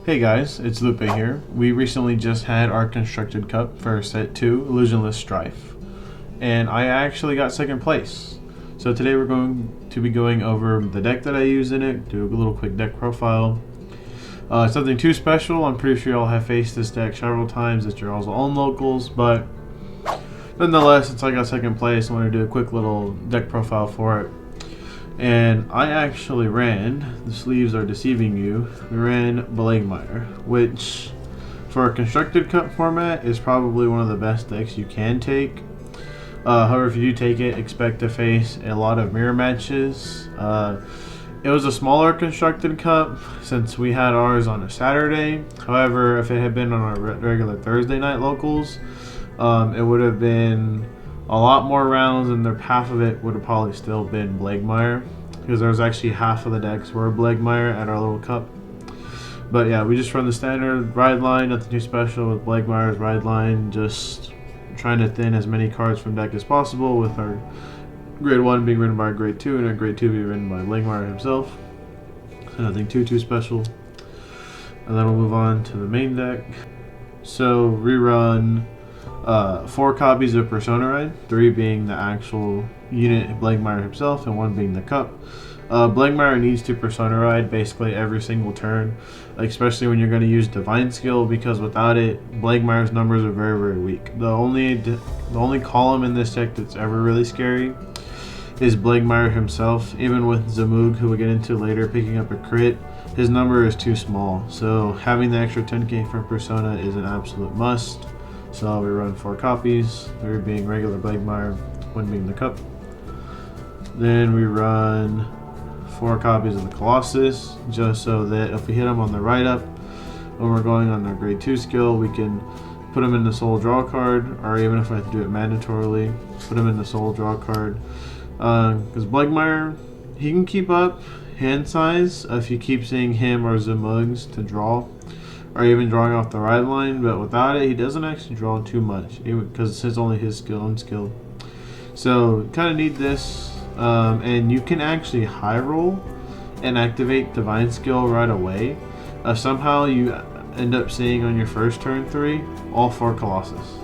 Hey guys, it's Lupe here. We recently just had our constructed cup for set 2, Illusionless Strife. And I actually got second place. So today we're going to be going over the deck that I use in it, do a little quick deck profile. It's nothing too special. I'm pretty sure y'all have faced this deck several times at your all's own locals, but nonetheless, since I got second place, I want to do a quick little deck profile for it. And I actually ran, the sleeves are deceiving you, we ran Blangdmire, which for a constructed cup format is probably one of the best decks you can take. However, if you do take it, expect to face a lot of mirror matches. It was a smaller constructed cup since we had ours on a Saturday. However, if it had been on our regular Thursday night locals, it would have been a lot more rounds, and half of it would have probably still been Blangdmire, because there was actually half of the decks were Blangdmire at our little cup. But yeah, we just run the standard ride line, nothing too special with Blangdmire's ride line, just trying to thin as many cards from deck as possible, with our grade 1 being written by grade 2 and our grade 2 being written by Blangdmire himself. So nothing too special. And then we'll move on to the main deck. So rerun 4 copies of Persona Ride, 3 being the actual unit Blangdmire himself and 1 being the cup. Blangdmire needs to Persona Ride basically every single turn, especially when you're going to use Divine Skill, because without it, Blangdmire's numbers are very weak. The only column in this deck that's ever really scary is Blangdmire himself. Even with Zamug, who we'll get into later, picking up a crit, his number is too small, so having the extra 10k from Persona is an absolute must. So we run 4 copies, 3 being regular Blangdmire, 1 being the cup. Then we run 4 copies of the Colossus, just so that if we hit them on the write up when we're going on our grade 2 skill, we can put them in the soul draw card, or even if I have to do it mandatorily, put them in the soul draw card. Because Blangdmire, he can keep up hand size if you keep seeing him or Zamugs to draw, or even drawing off the ride line, but without it, he doesn't actually draw too much, because it's only his own skill. So kind of need this, and you can actually high roll and activate Divine Skill right away. Somehow you end up seeing on your first turn 3 all 4 Colossus.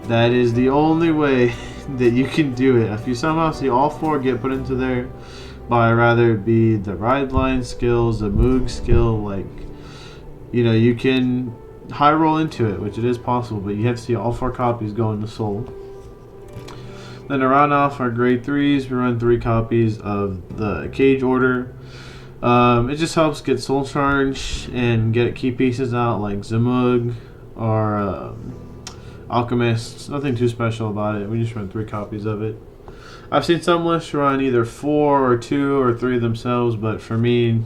That is the only way that you can do it. If you somehow see all 4 get put into there by rather it be the ride line skills, the Moog skill, like, you know, you can high roll into it, which it is possible, but you have to see all 4 copies go into soul. Then to round off our grade 3s, we run 3 copies of the Cage Order. It just helps get soul charge and get key pieces out like Zamug or Alchemist. Nothing too special about it. We just run 3 copies of it. I've seen some lists run either 4 or 2 or 3 themselves, but for me,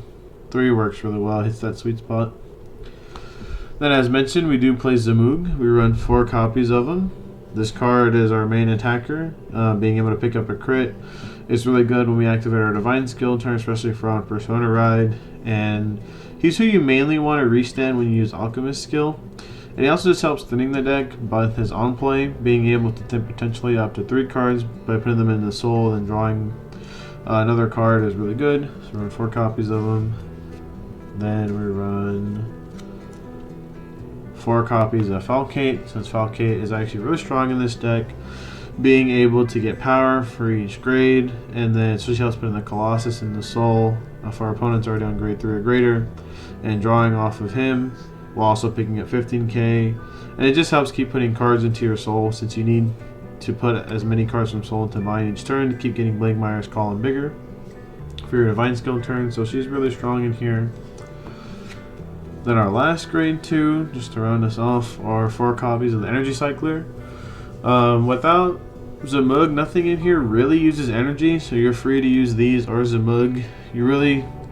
3 works really well. Hits that sweet spot. Then, as mentioned, we do play Zamug. We run 4 copies of him. This card is our main attacker, being able to pick up a crit. It's really good when we activate our Divine Skill turn, especially for on Persona Ride. And he's who you mainly want to restand when you use Alchemist skill. And he also just helps thinning the deck by his on play, being able to thin potentially up to 3 cards by putting them in the soul and drawing another card is really good. So we run 4 copies of him. Then we run 4 copies of Falcate, since Falcate is actually really strong in this deck, being able to get power for each grade, and then it just helps put in the Colossus and the Soul if our opponent's already on grade 3 or greater, and drawing off of him while also picking up 15k. And it just helps keep putting cards into your Soul, since you need to put as many cards from Soul into mine each turn to keep getting Blangdmire's column bigger for your Divine Skill turn. So she's really strong in here. Then our last grade 2, just to round us off, are 4 copies of the Energy Cycler. Without Zamug, nothing in here really uses energy, so you're free to use these or Zamug.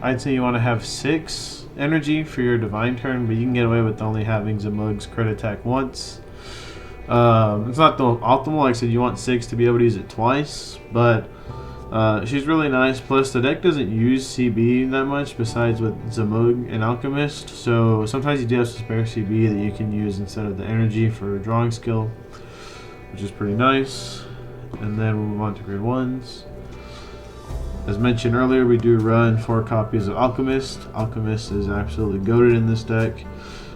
I'd say you want to have 6 energy for your Divine turn, but you can get away with only having Zamug's crit attack once. It's not the optimal. Like I said, you want 6 to be able to use it twice, but she's really nice. Plus, the deck doesn't use CB that much besides with Zamug and Alchemist, so sometimes you do have some spare CB that you can use instead of the energy for a drawing skill, which is pretty nice. And then we'll move on to grade 1s. As mentioned earlier, we do run 4 copies of Alchemist. Alchemist is absolutely goated in this deck.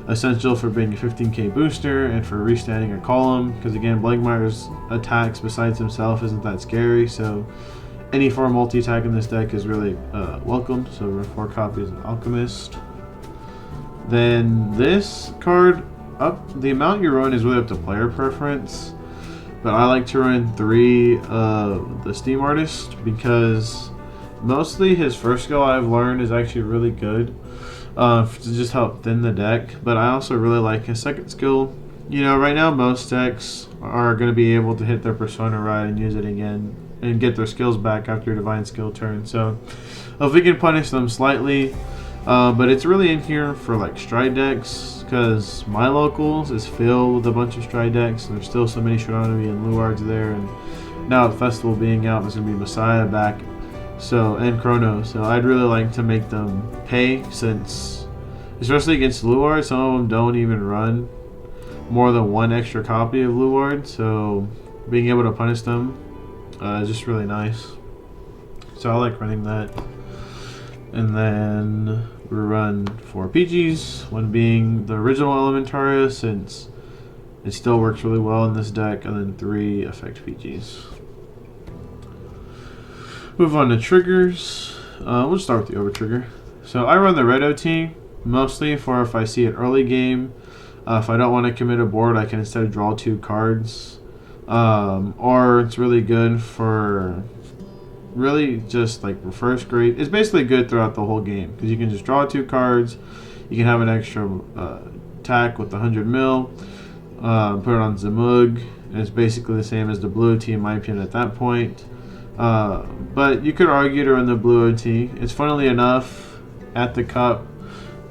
Essential for being a 15k booster and for restanding a column, because again, Blangdmire's attacks besides himself isn't that scary, so any form multi-attack in this deck is really welcome. So we're 4 copies of Alchemist. Then this card, the amount you run is really up to player preference, but I like to run 3 of the Steam Artist because mostly his first skill I've learned is actually really good to just help thin the deck, but I also really like his second skill. You know, right now most decks are going to be able to hit their persona right and use it again and get their skills back after divine skill turn, so if we can punish them slightly, but it's really in here for like stride decks, because my locals is filled with a bunch of stride decks. There's still so many Shiranobi and Luards there, and now with Festival being out, there's going to be Messiah back, so, and Chrono, so I'd really like to make them pay, since especially against Luard, some of them don't even run more than 1 extra copy of Luard, so being able to punish them is just really nice. So I like running that. And then we run 4 PGs, one being the original Elementaria, since it still works really well in this deck, and then 3 effect PGs. Move on to triggers. We'll start with the over trigger. So I run the red OT mostly for if I see it early game. If I don't want to commit a board, I can instead draw 2 cards. Or it's really good for really just like first grade. It's basically good throughout the whole game because you can just draw 2 cards. You can have an extra attack with the 100 mil. Put it on Zamug. And it's basically the same as the blue OT in my opinion at that point. But you could argue to run the blue OT. It's funnily enough, at the cup,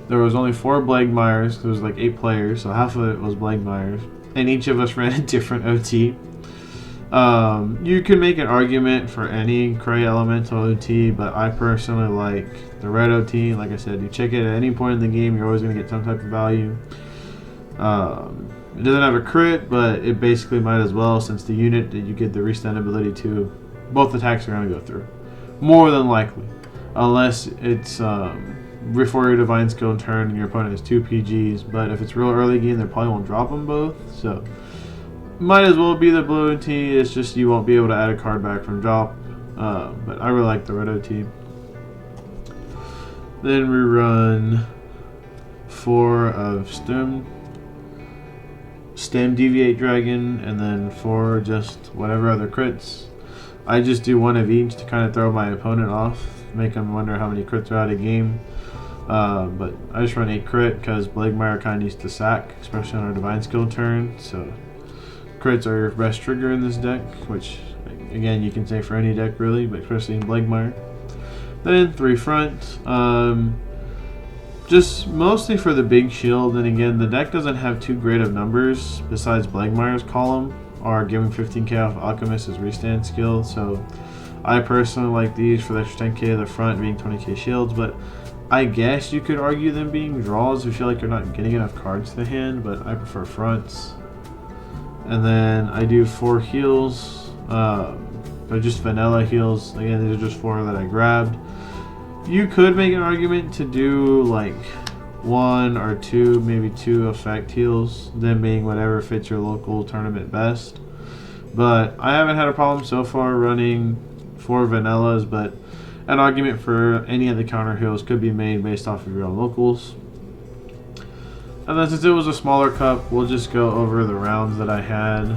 there was only 4 Blangdmires. There was like 8 players, so half of it was Blangdmires. And each of us ran a different OT. You could make an argument for any Cray Elemental OT, but I personally like the red OT. Like I said, you check it at any point in the game, you're always going to get some type of value. It doesn't have a crit, but it basically might as well, since the unit that you get the restand ability to, both attacks are going to go through. More than likely. Unless it's before your divine skill turn and your opponent has 2 PGs, but if it's real early game, they probably won't drop them both, so might as well be the blue OT. It's just you won't be able to add a card back from drop, but I really like the red OT. Then we run 4 of Stem Deviate Dragon, and then 4 just whatever other crits. I just do 1 of each to kind of throw my opponent off, make them wonder how many crits are out of game. But I just run 8 crit because Blangdmire kind of needs to sack, especially on our divine skill turn. So crits are your best trigger in this deck, which again you can say for any deck really, but especially in Blangdmire. Then 3 front, just mostly for the big shield. And again, the deck doesn't have too great of numbers besides Blangdmire's column, or giving 15k off Alchemist's restand skill. So I personally like these for the extra 10k of the front being 20k shields, but I guess you could argue them being draws if you feel like you're not getting enough cards to the hand, but I prefer fronts. And then I do 4 heals. They're just vanilla heals. Again, these are just 4 that I grabbed. You could make an argument to do like 1 or 2, maybe 2 effect heals, them being whatever fits your local tournament best. But I haven't had a problem so far running 4 vanillas, but an argument for any of the counter heals could be made based off of your own locals. And then since it was a smaller cup, we'll just go over the rounds that I had.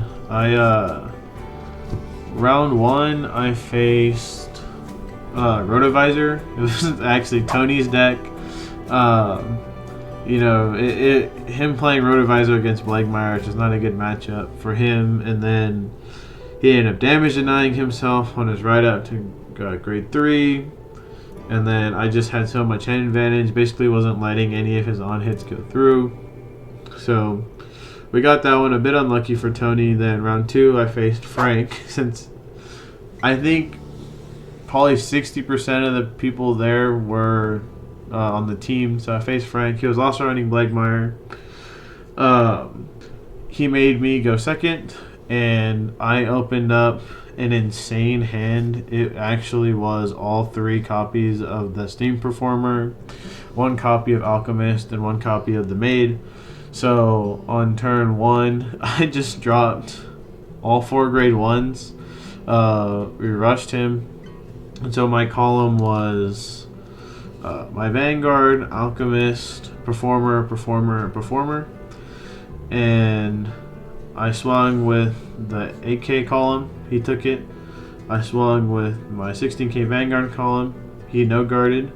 Round 1, I faced Rotovisor. It was actually Tony's deck. You know, him playing Rotovisor against Blangdmire is just not a good matchup for him. And then he ended up damage denying himself on his ride up to grade 3. And then I just had so much hand advantage, basically wasn't letting any of his on hits go through. So we got that one a bit unlucky for Tony. Then round 2 I faced Frank, since I think probably 60% of the people there were on the team. So I faced Frank. He was also running Blangdmire. He made me go second, and I opened up an insane hand. It actually was all 3 copies of the Steam Performer, 1 copy of Alchemist, and 1 copy of the Maid. So on turn 1, I just dropped all 4 grade 1s. We rushed him. And so my column was my Vanguard, Alchemist, Performer, Performer, Performer. And I swung with the 8K column. He took it. I swung with my 16K Vanguard column. He no guarded.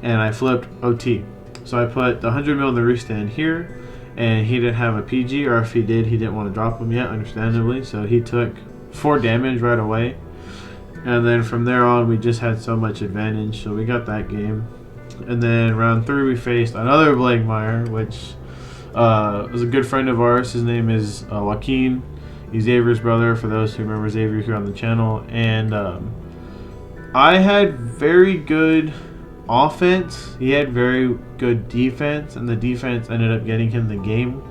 And I flipped OT. So I put the 100 mil in the restand here. And he didn't have a PG, or if he did, he didn't want to drop him yet, understandably. So he took 4 damage right away. And then from there on, we just had so much advantage. So we got that game. And then round 3, we faced another Blangdmire, which was a good friend of ours. His name is Joaquin. He's Xavier's brother, for those who remember Xavier here on the channel. And I had very good offense. He had very good defense, and the defense ended up getting him the game.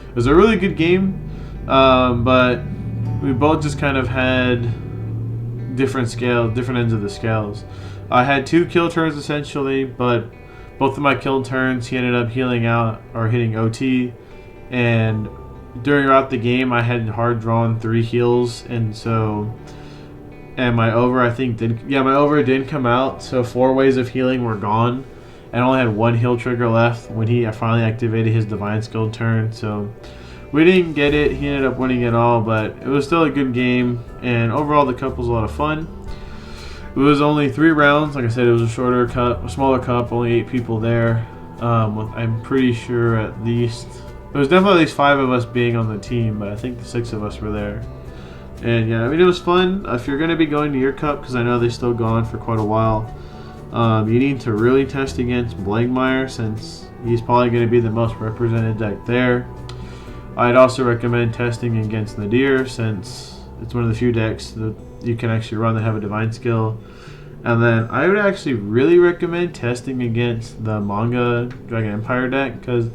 It was a really good game, but we both just kind of had different ends of the scales. I had 2 kill turns essentially, but both of my kill turns he ended up healing out or hitting OT, and throughout the game I had hard drawn 3 heals, and my over my over didn't come out, so 4 ways of healing were gone, and I only had 1 heal trigger left when he finally activated his divine skill turn. So we didn't get it. He ended up winning it all, but it was still a good game, and overall the cup was a lot of fun. It was only 3 rounds. Like I said, it was a smaller cup, only 8 people there. I'm pretty sure at least there was definitely at least 5 of us being on the team, but I think the 6 of us were there. And yeah, I mean, it was fun. If you're going to be going to your cup, because I know they still go on for quite a while, you need to really test against Blangdmire, since he's probably going to be the most represented deck there. I'd also recommend testing against Nadir, since it's one of the few decks that you can actually run that have a divine skill. And then I would actually really recommend testing against the manga Dragon Empire deck, because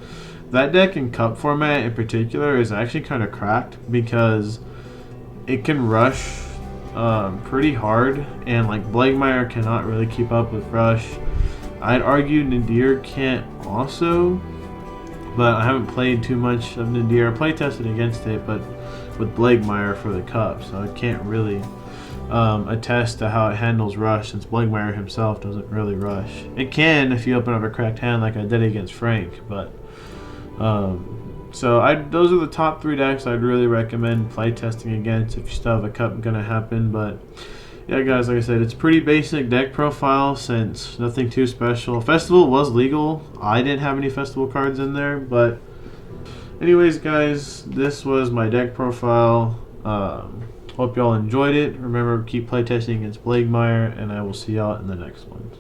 that deck in cup format in particular is actually kind of cracked, because it can rush pretty hard, and like Blangdmire cannot really keep up with rush. I'd argue Nadir can't also, but I haven't played too much of Nadir. I play tested against it, but with Blangdmire for the cup, so I can't really attest to how it handles rush, since Blangdmire himself doesn't really rush. It can if you open up a cracked hand like I did against Frank, but those are the top 3 decks I'd really recommend play testing against if you still have a cup gonna happen. But yeah, guys, like I said, it's pretty basic deck profile, since nothing too special. Festival was legal. I didn't have any festival cards in there, but anyways, guys, this was my deck profile. Hope y'all enjoyed it. Remember, keep playtesting against Blangdmire, and I will see y'all in the next one.